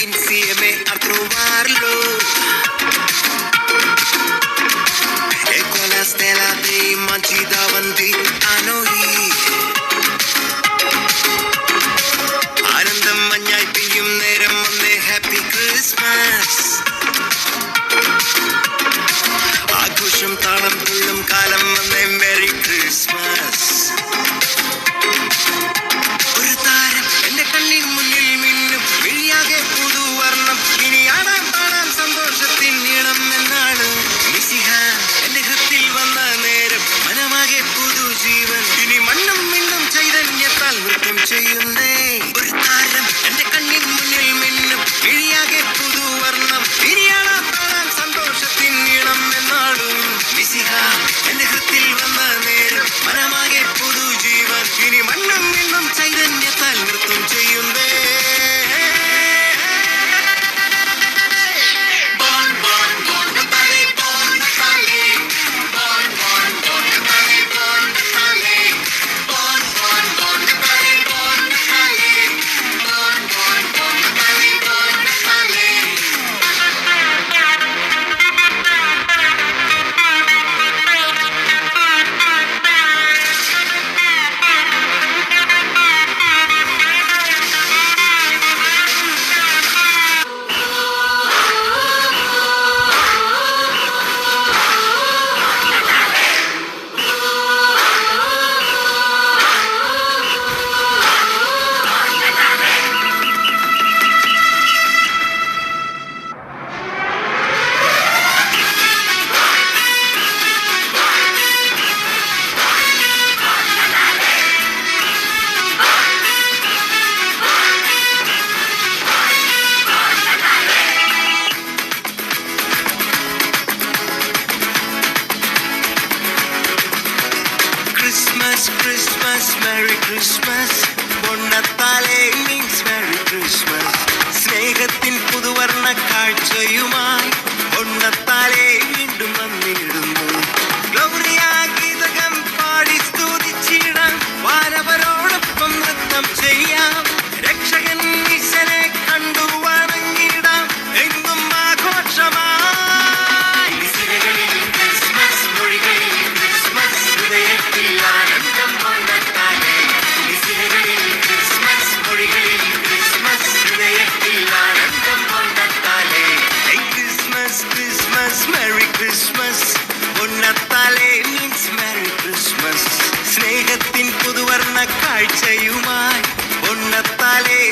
insieme a trovarlo. E quella stella dei mangi davanti a noi. ആനന്ദം മഞ്ഞായി പെയ്യും നേരം വന്നേ ഹാപ്പി ക്രിസ്മസ്. ആഘോഷം താളം തുള്ളും കാലം വന്നേ മെറി ക്രിസ്മസ്. ഒരു താരം എന്റെ കണ്ണിൻ മുന്നിൽ മിന്നും വിഴിയാകെ പുതുവർണ്ണം. ഇനി ആടാൻ പാടാൻ സന്തോഷത്തിൻ നീളം എന്നാണ്. മിശിഹ എന്റെ ഹൃത്തിൽ വന്ന നേരം മനമാകെ പുതുജീവൻ. ഇനി മണ്ണും മിണ്ണും ചൈതന്യത്താൽ നൃത്തം ചെയ്യുന്നേ. ഒരു താരം എന്റെ കണ്ണിൻ മുന്നിൽ മിന്നും വിഴിയാകെ പുതുവർണ്ണം. ഇനി ആടാൻ പാടാൻ സന്തോഷത്തിൻ നീളം എന്നാണ്. മിശിഹ എന്റെ ഹൃത്തിൽ വന്ന നേരം മനമാകെ പുതുജീവൻ. ഇനി മണ്ണും മിണ്ണും ചൈതന്യത്താൽ നൃത്തം ചെയ്യുന്നേ. Christmas, Merry Christmas. പൊണ്ണത്താലേ മീൻസ് Merry Christmas. സ്നേഹത്തിൻ പുതുവർണ്ണ കാഴ്ചയുമായി പൊണ്ണത്താലേ വീണ്ടും വന്നിടുന്നു. ഗ്ലോറിയ ഗീതകം പാടി സ്തുതിച്ചിടാം. വാനവരോടൊപ്പം നൃത്തം ചെയ്യാം. രക്ഷകൻ ഈശനെ കണ്ടു വണങ്ങിടാം. എങ്ങും ആഘോഷമായി. ക്രിസ്മസ് മൊഴികളിൽ ക്രിസ്മസ് ഹൃദയത്തിൽ ആനന്ദം പൊണ്ണത്താലേ. ക്രിസ്മസ് മൊഴികളിൽ ക്രിസ്മസ് ഹൃദയത്തിൽ ആനന്ദം പൊണ്ണത്താലേ. Christmas Christmas merry Christmas. പൊണ്ണത്താലേ മീൻസ് മെറി ക്രിസ്മസ്. സ്നേഹത്തിൻ പുതുവർണ്ണ കാഴ്ചയുമായി പൊണ്ണത്താലേ